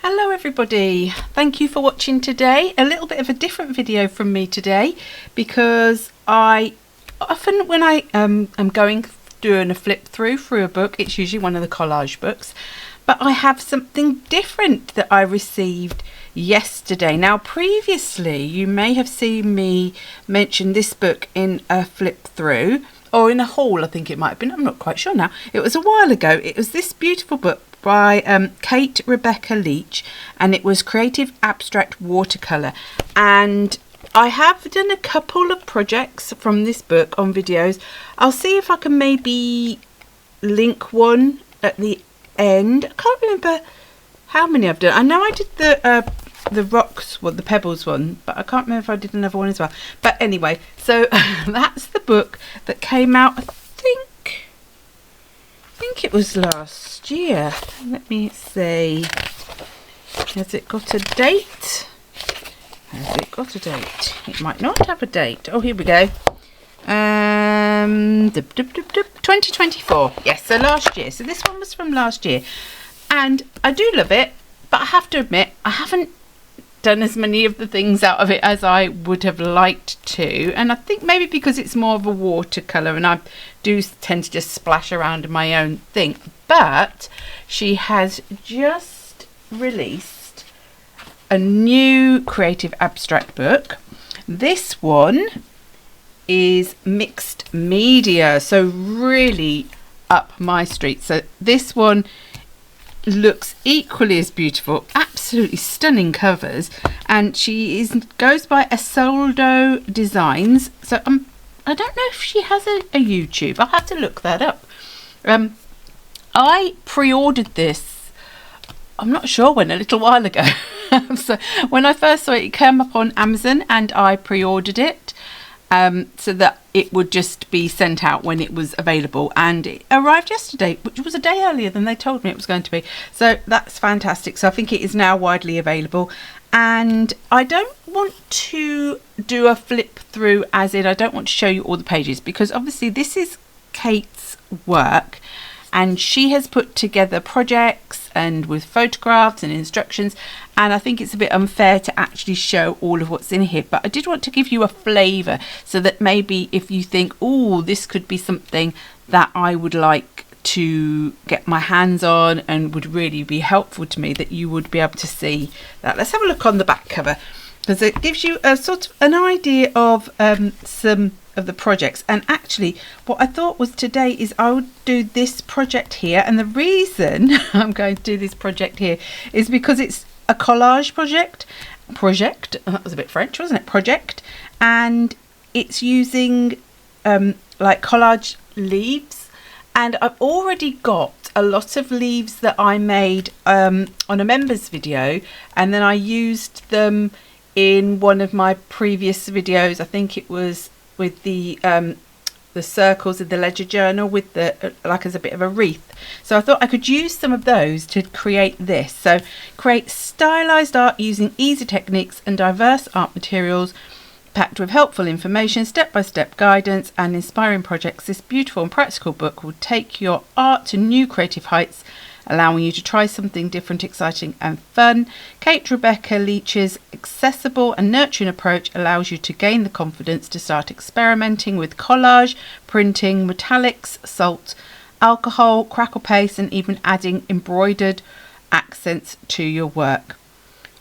Hello everybody, thank you for watching today. A little bit of a different video from me today because I often when I am doing a flip through a book, it's usually one of the collage books, but I have something different that I received yesterday. Now previously you may have seen me mention this book in a flip through or in a haul, I think it might have been, I'm not quite sure now. It was a while ago. It was this beautiful book by Kate Rebecca Leach, and it was Creative Abstract Watercolour. And I have done a couple of projects from this book on videos. I'll see if I can maybe link one at the end. I can't remember how many I've done. I know I did the rocks one, the pebbles one, but I can't remember if I did another one as well. But anyway, so that's the book that came out, I think it was last year. Let me see. Has it got a date? Has it got a date? It might not have a date. Oh, here we go. 2024. Yes, so last year. So this one was from last year. And I do love it, but I have to admit, I haven't done as many of the things out of it as I would have liked to, and I think maybe because it's more of a watercolour and I do tend to just splash around in my own thing. But she has just released a new creative abstract book. This one is mixed media, so really up my street. So this one looks equally as beautiful, absolutely stunning covers, and she goes by Isolde Designs. So I don't know if she has a YouTube. I'll have to look that up. I pre-ordered this, I'm not sure when, a little while ago. So when I first saw it, it came up on Amazon and I pre-ordered it so that it would just be sent out when it was available, and it arrived yesterday, which was a day earlier than they told me it was going to be. So that's fantastic. So I think it is now widely available, and I don't want to do a flip through, as in I don't want to show you all the pages, because obviously this is Kate's work and she has put together projects and with photographs and instructions, and I think it's a bit unfair to actually show all of what's in here. But I did want to give you a flavour so that maybe if you think, oh, this could be something that I would like to get my hands on and would really be helpful to me, that you would be able to see that. Let's have a look on the back cover, because it gives you a sort of an idea of some of the projects. And actually what I thought was today is I would do this project here, and the reason I'm going to do this project here is because it's a collage project, that was a bit French, wasn't it? Project, and it's using like collage leaves, and I've already got a lot of leaves that I made on a members video, and then I used them in one of my previous videos. I think it was with the circles in the ledger journal with the like as a bit of a wreath. So I thought I could use some of those to create this. So create stylized art using easy techniques and diverse art materials, packed with helpful information, step-by-step guidance and inspiring projects. This beautiful and practical book will take your art to new creative heights, allowing you to try something different, exciting and fun. Kate Rebecca Leach's accessible and nurturing approach allows you to gain the confidence to start experimenting with collage, printing, metallics, salt, alcohol, crackle paste, and even adding embroidered accents to your work.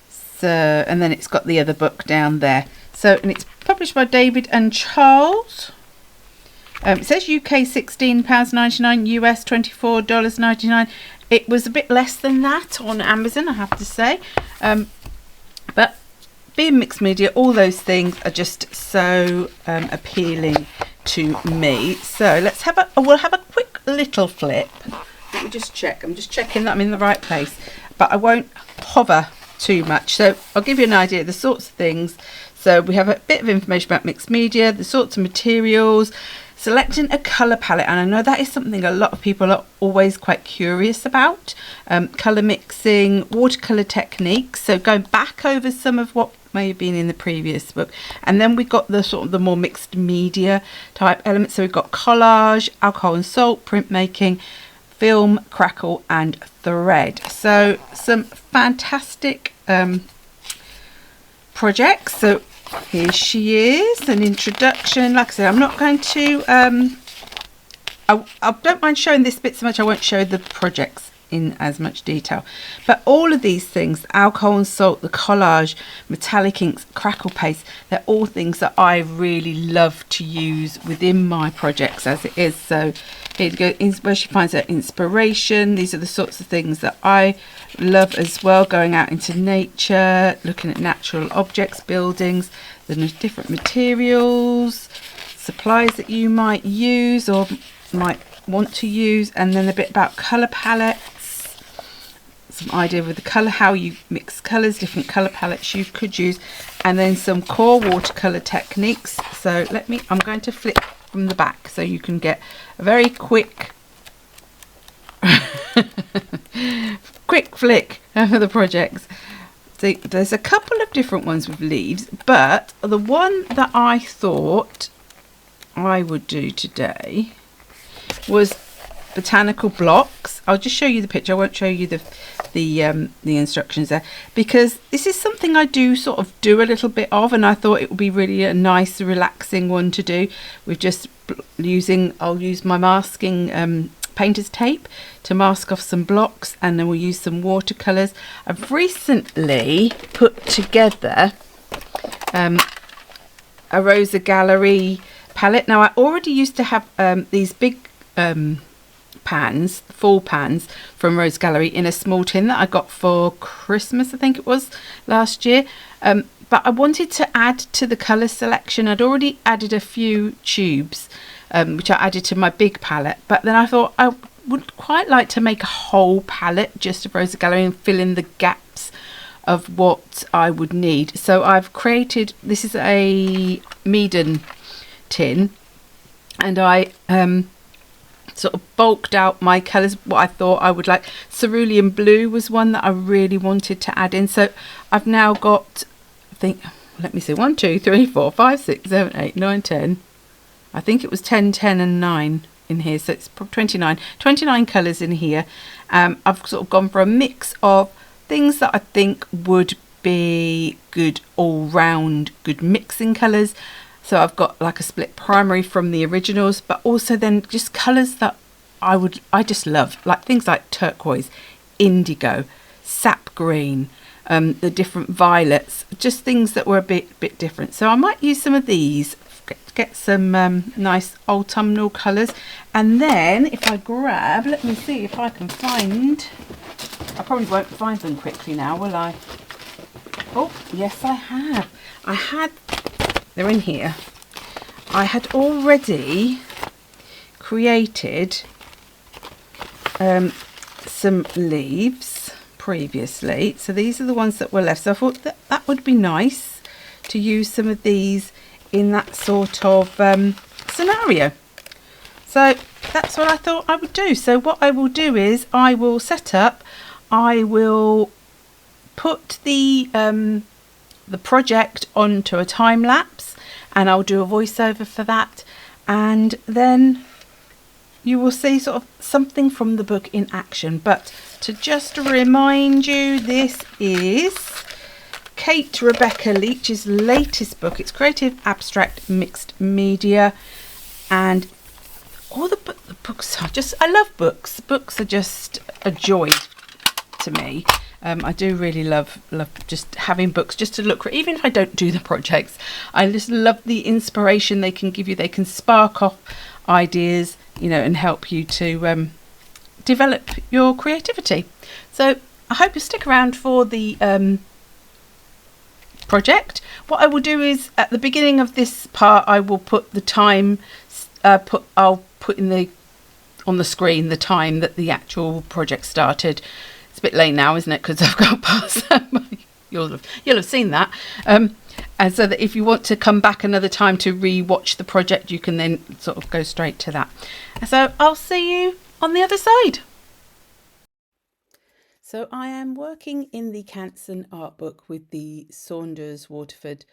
So, and then it's got the other book down there. So, and it's published by David and Charles. It says UK £16.99, US $24.99. It was a bit less than that on Amazon, I have to say. But being mixed media, all those things are just so appealing to me. So let's have we'll have a quick little flip. Let me just check. I'm just checking that I'm in the right place, but I won't hover too much. So I'll give you an idea of the sorts of things. So we have a bit of information about mixed media, the sorts of materials, selecting a colour palette, and I know that is something a lot of people are always quite curious about. Colour mixing, watercolour techniques, so going back over some of what may have been in the previous book. And then we got the sort of the more mixed media type elements. So we've got collage, alcohol and salt, printmaking, film, crackle and thread. So some fantastic projects. So here she is, an introduction. Like I said, I'm not going to I don't mind showing this bit so much. I won't show the projects in as much detail, but all of these things, alcohol and salt, the collage, metallic inks, crackle paste, they're all things that I really love to use within my projects as it is. So here you go, where she finds her inspiration. These are the sorts of things that I love as well, going out into nature, looking at natural objects, buildings, the different materials, supplies that you might use or might want to use, and then a bit about colour palettes, some idea with the colour, how you mix colours, different colour palettes you could use, and then some core watercolour techniques. So I'm going to flip from the back so you can get a very quick quick flick over the projects. So there's a couple of different ones with leaves, but the one that I thought I would do today was botanical blocks. I'll just show you the picture. I won't show you the instructions there, because this is something I do sort of do a little bit of, and I thought it would be really a nice relaxing one to do with just I'll use my masking painter's tape to mask off some blocks, and then we'll use some watercolors. I've recently put together a Rosa gallery palette. Now I already used to have these big pans, full pans from Rose Gallery in a small tin that I got for Christmas, I think it was, last year, but I wanted to add to the colour selection. I'd already added a few tubes which I added to my big palette, but then I thought I would quite like to make a whole palette just of Rose Gallery and fill in the gaps of what I would need. So I've created, this is a Meaden tin, and I sort of bulked out my colours, what I thought I would like. Cerulean blue was one that I really wanted to add in. So I've now got, I think, let me see, 1 2 3 4 5 6 7 8 9 10, I think it was 10 10 and 9 in here, so it's 29 colours in here. I've sort of gone for a mix of things that I think would be good all round, good mixing colours. So I've got like a split primary from the originals, but also then just colours that I just love, like things like turquoise, indigo, sap green, the different violets, just things that were a bit different. So I might use some of these, get some nice autumnal colours, and then if I grab, let me see if I can find, I probably won't find them quickly now, will I? Oh yes, I have. They're in here. I had already created some leaves previously, so these are the ones that were left. So I thought that would be nice to use some of these in that sort of scenario. So that's what I thought I would do. So what I will do is I will set up, I will put the project onto a time lapse, and I'll do a voiceover for that, and then you will see sort of something from the book in action. But to just remind you, this is Kate Rebecca Leach's latest book. It's Creative Abstract Mixed Media, and all the books are just, I love books. Books are just a joy to me. I do really love just having books just to look for, even if I don't do the projects. I just love the inspiration they can give you. They can spark off ideas, you know, and help you to develop your creativity. So I hope you stick around for the project. What I will do is at the beginning of this part, I will put the time, I'll put in on the screen the time that the actual project started. It's a bit late now, isn't it? Because I've got past. You'll have seen that. And so that if you want to come back another time to re-watch the project, you can then sort of go straight to that. So I'll see you on the other side. So I am working in the Canson art book with the Saunders Waterford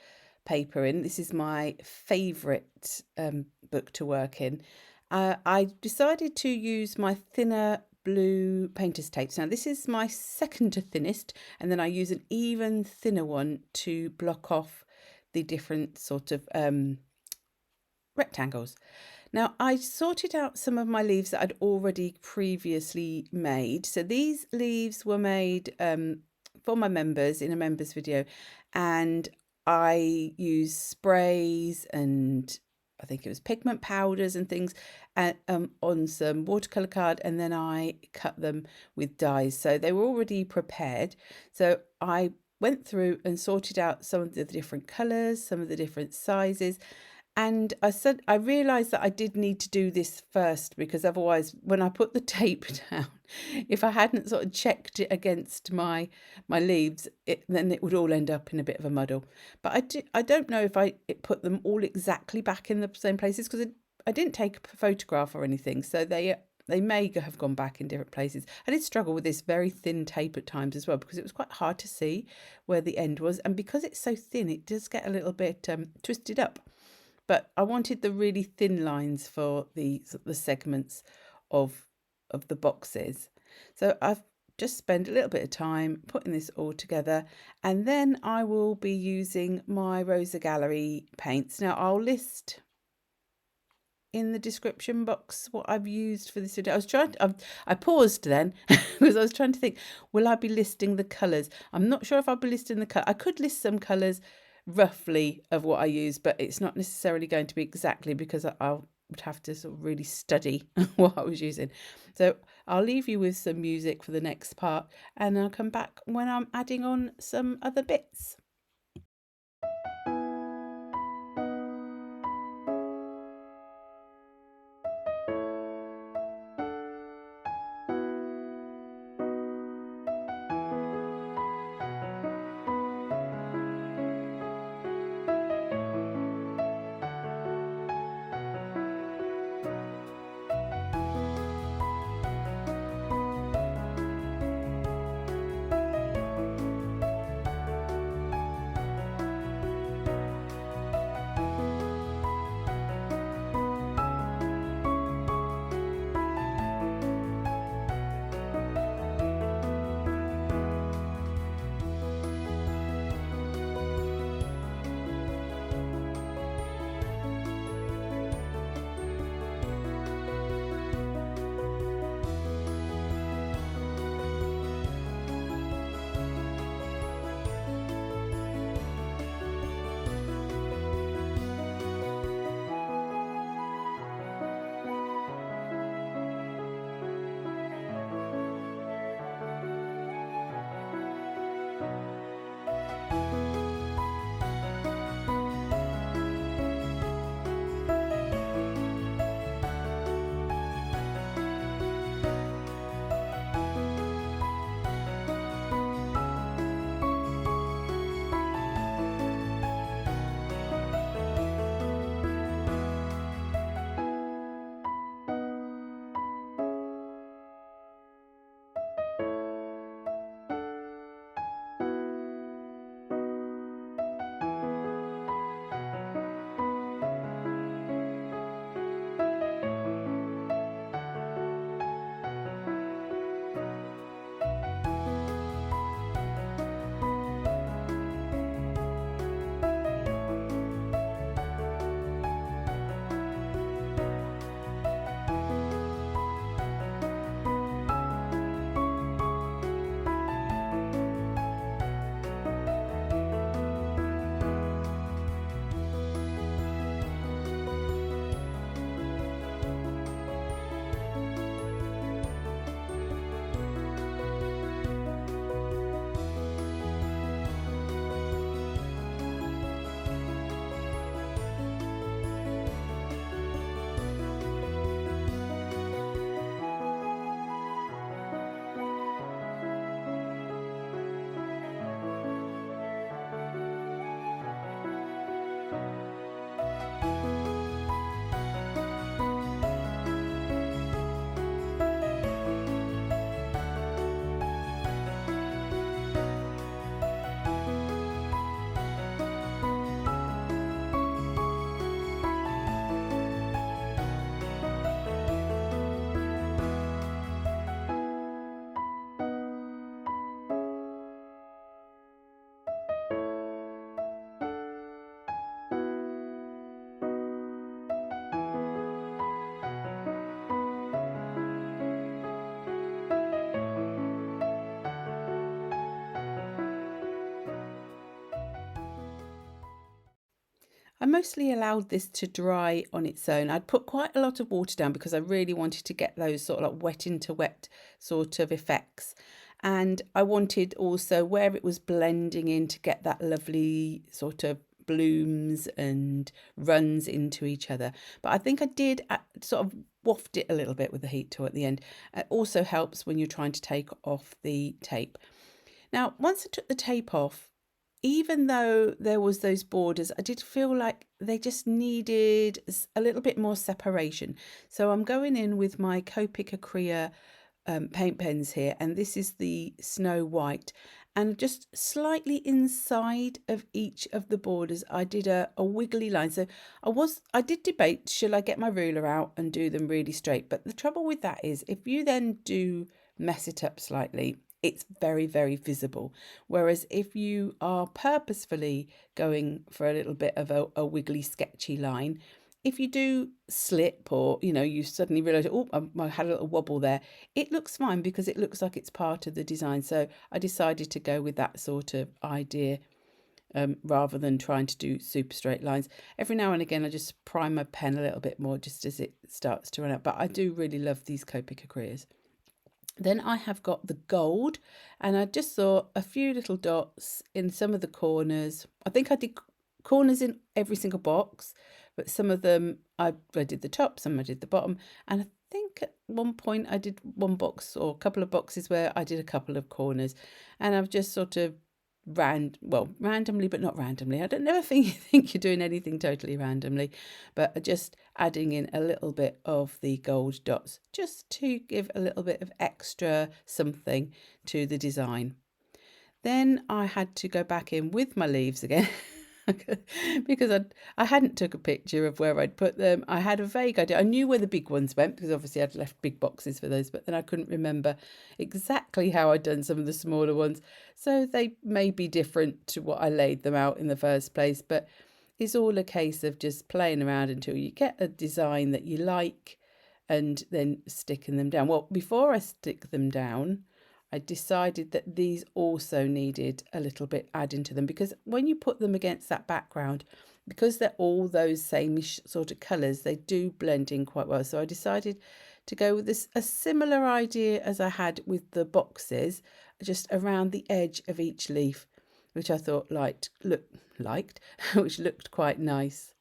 paper in. This is my favourite book to work in. I decided to use my thinner blue painter's tapes. Now this is my second to thinnest, and then I use an even thinner one to block off the different sort of rectangles. Now I sorted out some of my leaves that I'd already previously made. So these leaves were made for my members in a members video, and I used sprays and I think it was pigment powders and things on some watercolour card, and then I cut them with dyes. So they were already prepared. So I went through and sorted out some of the different colours, some of the different sizes. And I realised that I did need to do this first, because otherwise when I put the tape down, if I hadn't sort of checked it against my leaves, then it would all end up in a bit of a muddle. But I don't know if I put them all exactly back in the same places, because I didn't take a photograph or anything, so they may have gone back in different places. I did struggle with this very thin tape at times as well, because it was quite hard to see where the end was, and because it's so thin it does get a little bit twisted up. But I wanted the really thin lines for the segments of the boxes. So I've just spent a little bit of time putting this all together, and then I will be using my Rosa Gallery paints. Now I'll list in the description box what I've used for this video. I paused then because I was trying to think, will I be listing the colours? I'm not sure if I'll be listing the colour. I could list some colours roughly of what I use, but it's not necessarily going to be exactly, because I would have to sort of really study what I was using. So I'll leave you with some music for the next part, and I'll come back when I'm adding on some other bits. I mostly allowed this to dry on its own. I'd put quite a lot of water down because I really wanted to get those sort of like wet into wet sort of effects. And I wanted also where it was blending in to get that lovely sort of blooms and runs into each other. But I think I did sort of waft it a little bit with the heat tool at the end. It also helps when you're trying to take off the tape. Now, once I took the tape off, even though there was those borders, I did feel like they just needed a little bit more separation. So I'm going in with my Copic Acrea paint pens here, and this is the Snow White, and just slightly inside of each of the borders I did a wiggly line. So I did debate, should I get my ruler out and do them really straight, but the trouble with that is if you then do mess it up slightly, it's very, very visible. Whereas if you are purposefully going for a little bit of a wiggly sketchy line, if you do slip or, you suddenly realise, oh, I had a little wobble there, it looks fine because it looks like it's part of the design. So I decided to go with that sort of idea rather than trying to do super straight lines. Every now and again, I just prime my pen a little bit more just as it starts to run out. But I do really love these Copic Acreas. Then I have got the gold, and I just saw a few little dots in some of the corners. I think I did corners in every single box, but some of them I did the top, some I did the bottom, and I think at one point I did one box or a couple of boxes where I did a couple of corners, and I've just sort of randomly, but not randomly. I don't never think you're doing anything totally randomly, but just adding in a little bit of the gold dots just to give a little bit of extra something to the design. Then I had to go back in with my leaves again because I hadn't took a picture of where I'd put them. I had a vague idea. I knew where the big ones went because obviously I'd left big boxes for those, but then I couldn't remember exactly how I'd done some of the smaller ones. So they may be different to what I laid them out in the first place, but it's all a case of just playing around until you get a design that you like and then sticking them down. Well, before I stick them down, I decided that these also needed a little bit adding to them, because when you put them against that background, because they're all those same sort of colours, they do blend in quite well. So I decided to go with a similar idea as I had with the boxes, just around the edge of each leaf, which I thought which looked quite nice.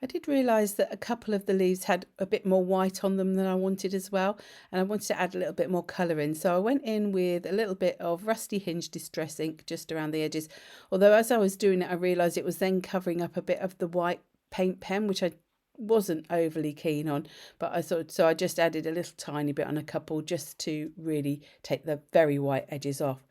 I did realise that a couple of the leaves had a bit more white on them than I wanted as well, and I wanted to add a little bit more colour in. So I went in with a little bit of Rusty Hinge Distress ink just around the edges. Although as I was doing it, I realised it was then covering up a bit of the white paint pen, which I wasn't overly keen on, but I just added a little tiny bit on a couple just to really take the very white edges off.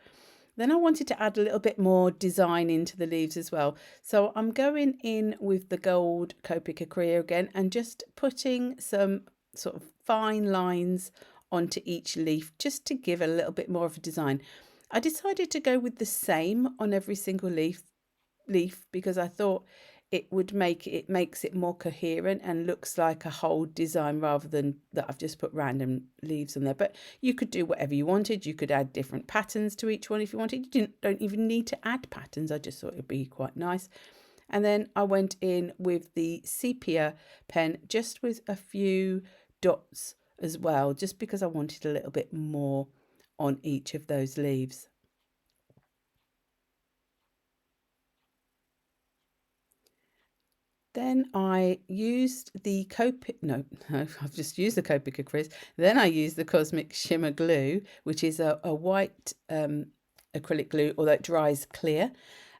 Then I wanted to add a little bit more design into the leaves as well. So I'm going in with the gold Copic Acrea again and just putting some sort of fine lines onto each leaf just to give a little bit more of a design. I decided to go with the same on every single leaf because I thought it makes it more coherent and looks like a whole design rather than that I've just put random leaves on there. But you could do whatever you wanted. You could add different patterns to each one if you wanted. You don't even need to add patterns. I just thought it would be quite nice. And then I went in with the Sepia pen just with a few dots as well, just because I wanted a little bit more on each of those leaves. Then I used the Copic, no, I've just used the Copic Acreas. Then I used the Cosmic Shimmer glue, which is a white acrylic glue, although it dries clear.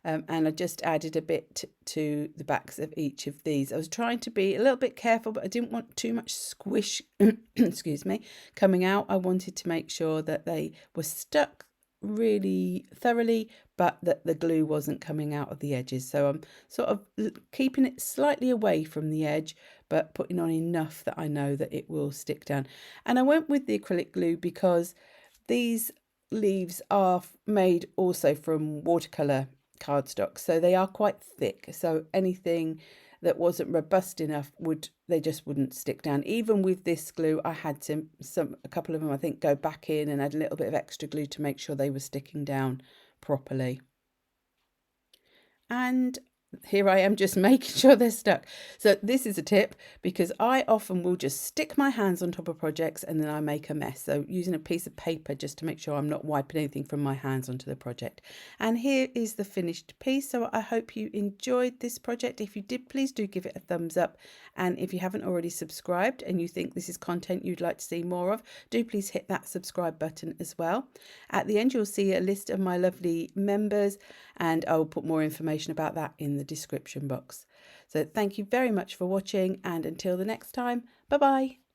and I just added a bit to the backs of each of these. I was trying to be a little bit careful, but I didn't want too much squish, excuse me, coming out. I wanted to make sure that they were stuck really thoroughly, but that the glue wasn't coming out of the edges. So I'm sort of keeping it slightly away from the edge, but putting on enough that I know that it will stick down. And I went with the acrylic glue because these leaves are made also from watercolour cardstock, so they are quite thick, so anything that wasn't robust enough they just wouldn't stick down. Even with this glue, I had to a couple of them I think go back in and add a little bit of extra glue to make sure they were sticking down properly. And here I am just making sure they're stuck. So this is a tip, because I often will just stick my hands on top of projects and then I make a mess. So using a piece of paper just to make sure I'm not wiping anything from my hands onto the project. And here is the finished piece. So I hope you enjoyed this project. If you did, please do give it a thumbs up. And if you haven't already subscribed and you think this is content you'd like to see more of, do please hit that subscribe button as well. At the end, you'll see a list of my lovely members, and I will put more information about that in the description box. So thank you very much for watching, and until the next time, bye bye.